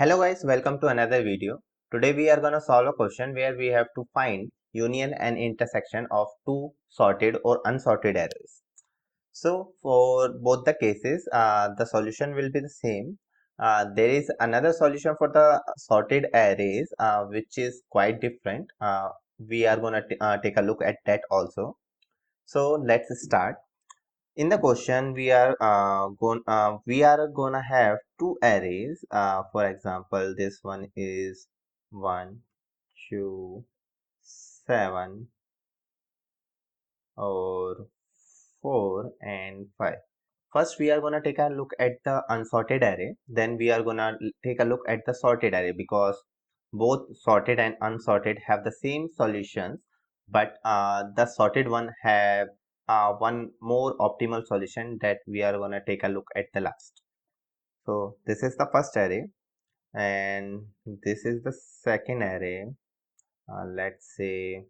Hello guys, welcome to another video. Today we are going to solve a question where we have to find union and intersection of two sorted or unsorted arrays. So for both the cases, the solution will be the same. There is another solution for the sorted arrays which is quite different. We are going to take a look at that also. So let's start. In the question, we are gonna have two arrays. For example, this one is 1, 2, 7, or 4 and 5. First, we are gonna take a look at the unsorted array. Then we are gonna take a look at the sorted array because both sorted and unsorted have the same solutions, but the sorted one have one more optimal solution that we are gonna take a look at the last. So this is the first array and this is the second array. Let's say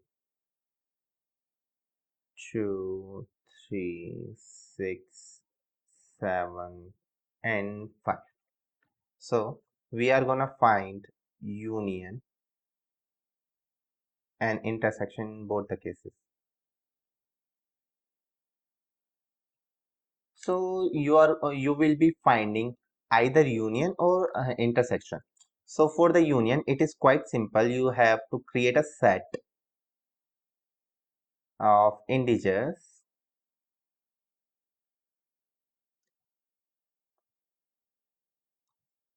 2, 3, 6, 7 and 5. So we are gonna find union and intersection in both the cases. So you will be finding either union or intersection. So for the union, it is quite simple. You have to create a set of integers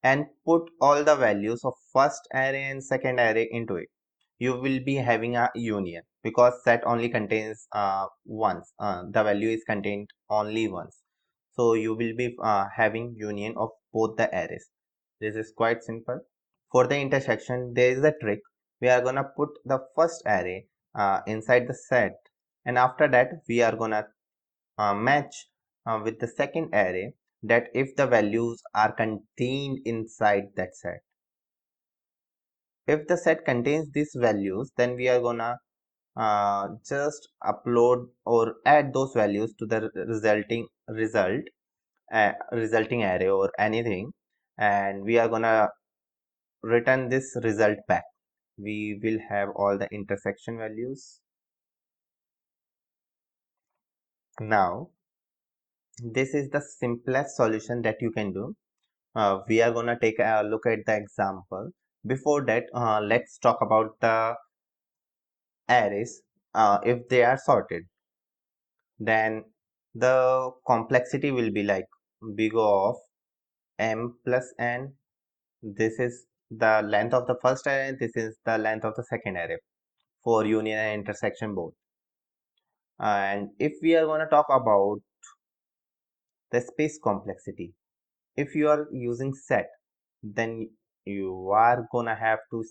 and put all the values of first array and second array into it. You will be having a union because set only contains once. The value is contained only once. So you will be having union of both the arrays. This is quite simple. For the intersection, there is a trick. We are gonna put the first array inside the set, and after that we are gonna match with the second array that if the values are contained inside that set. If the set contains these values, then we are gonna just upload or add those values to the resulting array or anything, and we are gonna return this result back. We will have all the intersection values. Now this is the simplest solution that you can do. We are gonna take a look at the example. Before that, let's talk about the arrays. If they are sorted, then the complexity will be like big O of m plus n. This is the length of the first array, this is the length of the second array for union and intersection both. And if we are going to talk about the space complexity, if you are using set, then you are gonna have to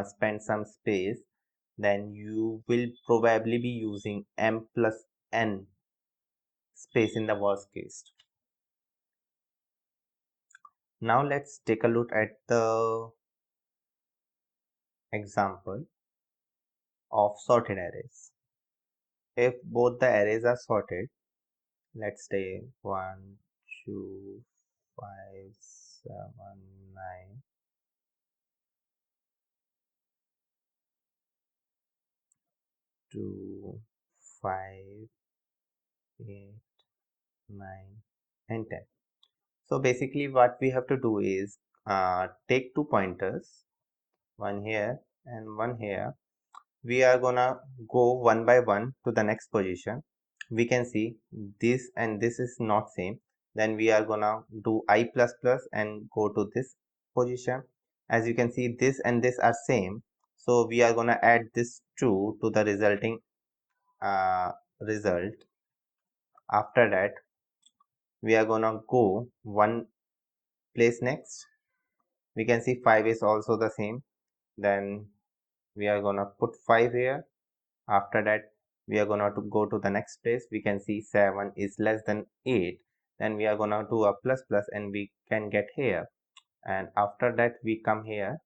spend some space. Then you will probably be using m plus n space in the worst case. Now let's take a look at the example of sorted arrays. If both the arrays are sorted, let's say 1, 2, 5, 7, 9, 2, 5, 8, 9 and 10. So basically what we have to do is take two pointers, one here and one here. We are gonna go one by one to the next position. We can see this and this is not same. Then we are gonna do I plus plus and go to this position. As you can see, this and this are same. So we are gonna add this 2 to the resulting result. After that, we are gonna go one place next. We can see 5 is also the same. Then we are gonna put 5 here. After that, we are gonna to go to the next place. We can see 7 is less than 8. Then we are gonna do a plus plus and we can get here. And after that we come here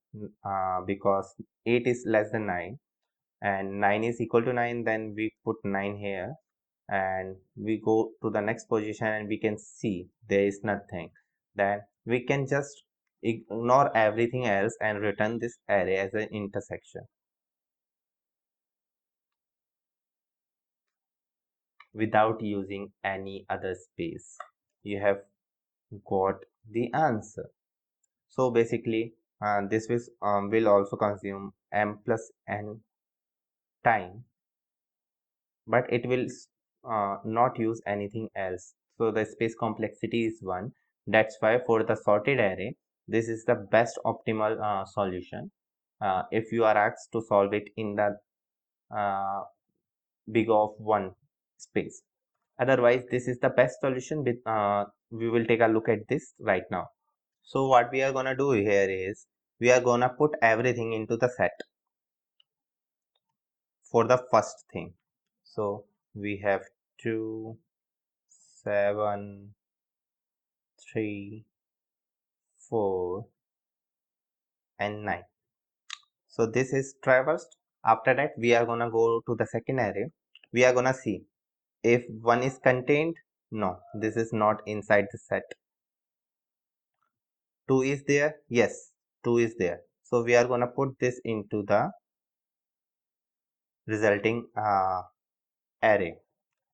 because 8 is less than 9 and 9 is equal to 9. Then we put 9 here and we go to the next position and we can see there is nothing. Then we can just Ignore everything else and return this array as an intersection without using any other space. You have got the answer. So basically, this will also consume m plus n time, but it will not use anything else. So the space complexity is 1. That's why for the sorted array, this is the best optimal solution. If you are asked to solve it in the uh, big of one space. Otherwise, this is the best solution. We will take a look at this right now. So what we are gonna do here is we are gonna put everything into the set for the first thing. So we have 2, 7, 3, 4, and 9. So this is traversed. After that, we are gonna go to the second array. We are gonna see if 1 is contained. No, this is not inside the set. 2 is there. Yes, 2 is there. So we are gonna put this into the resulting array,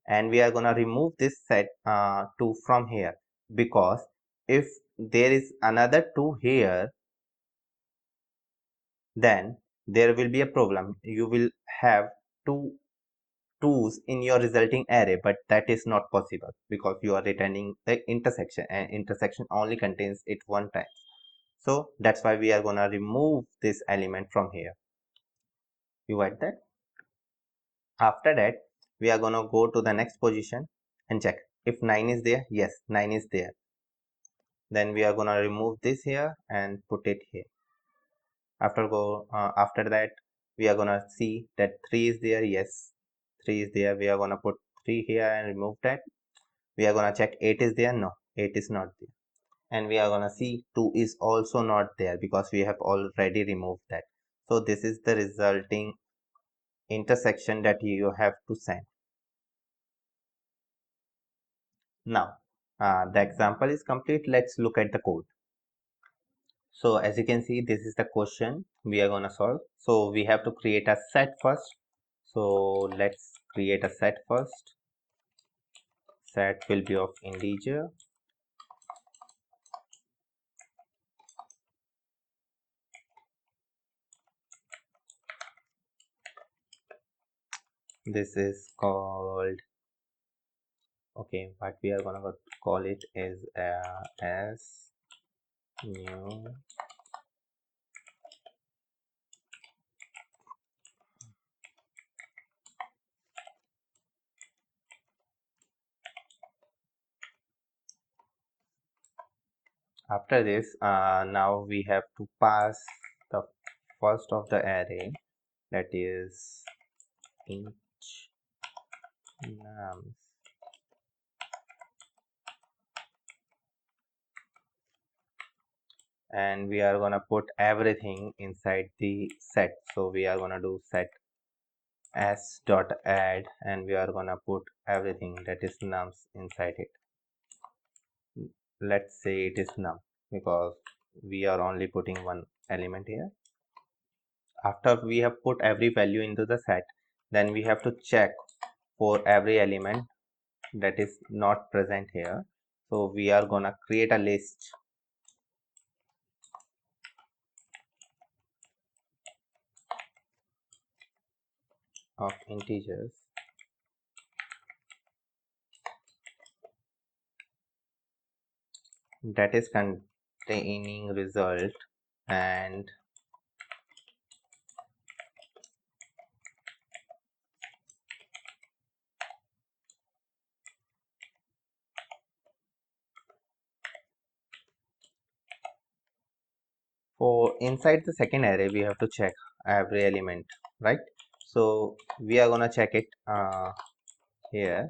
and we are gonna remove this set 2 from here, because if there is another 2 here, then there will be a problem. You will have two twos in your resulting array, but that is not possible because you are returning the intersection, and intersection only contains it one time. So that's why we are gonna remove this element from here. You got that? After that, we are gonna go to the next position and check if 9 is there. Yes, 9 is there. Then we are gonna remove this here and put it here. After that, we are gonna see that 3 is there. Yes, 3 is there. We are gonna put 3 here and remove that. We are gonna check 8 is there. No, 8 is not there. And we are gonna see 2 is also not there because we have already removed that. So this is the resulting intersection that you have to send. Now, the example is complete. Let's look at the code. So as you can see, this is the question we are gonna solve. So we have to create a set first. So let's create a set first. Set will be of integer. This is called, okay, what we are gonna call it is as new. After this, now we have to pass the first of the array, that is int nums, and we are gonna put everything inside the set. So we are gonna do set s dot add, and we are gonna put everything that is nums inside it. Let's say it is num because we are only putting one element here. After we have put every value into the set, then we have to check for every element that is not present here. So we are gonna create a list of integers that is containing result, and for inside the second array we have to check every element, right? So we are gonna check it here.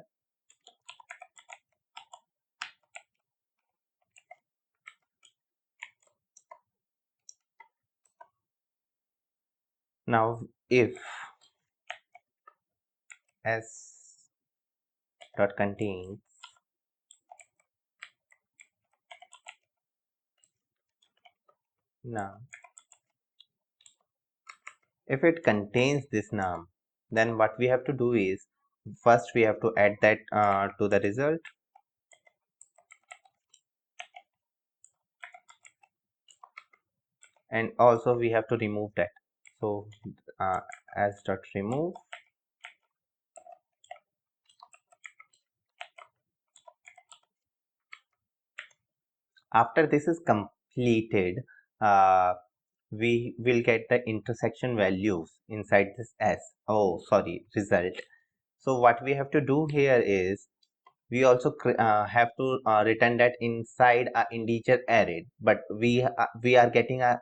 Now if s dot contains Now, if it contains this num, then what we have to do is first we have to add that to the result, and also we have to remove that. So as dot remove. After this is completed, we will get the intersection values inside this result. So what we have to do here is we also have to return that inside a integer array, but we are getting a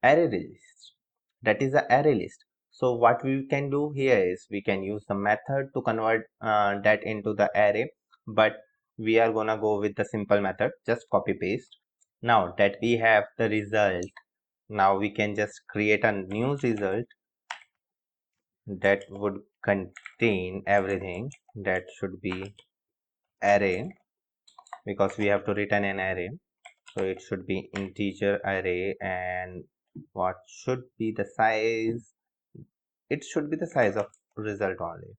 array list, that is a array list. So what we can do here is we can use the method to convert that into the array, but we are gonna go with the simple method, just copy paste. Now that we have the result, now we can just create a new result that would contain everything. That should be array, because we have to return an array. So it should be integer array, and what should be the size? It should be the size of result only.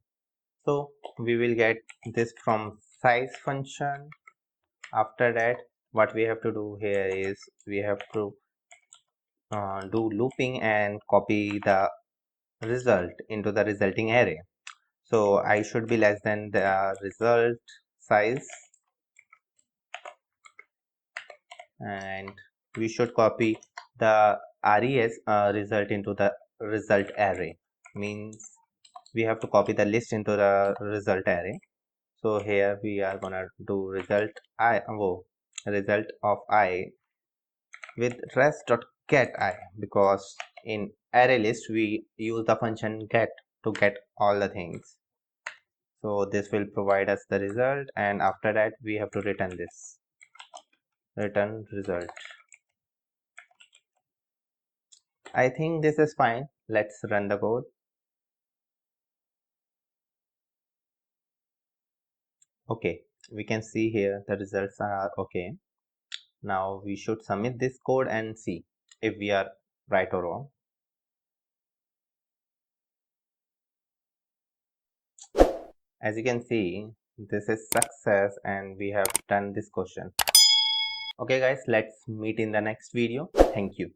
So we will get this from size function. After that, what we have to do here is we have to do looping and copy the result into the resulting array. So I should be less than the result size, and we should copy the res result into the result array. Means we have to copy the list into the result array. So here we are gonna do result of I with res.get I, because in array list we use the function get to get all the things. So this will provide us the result, and after that we have to return this, return result. I think this is fine. Let's run the code. Okay, we can see here the results are okay. Now we should submit this code and see if we are right or wrong. As you can see, this is success and we have done this question. Okay guys, let's meet in the next video. Thank you.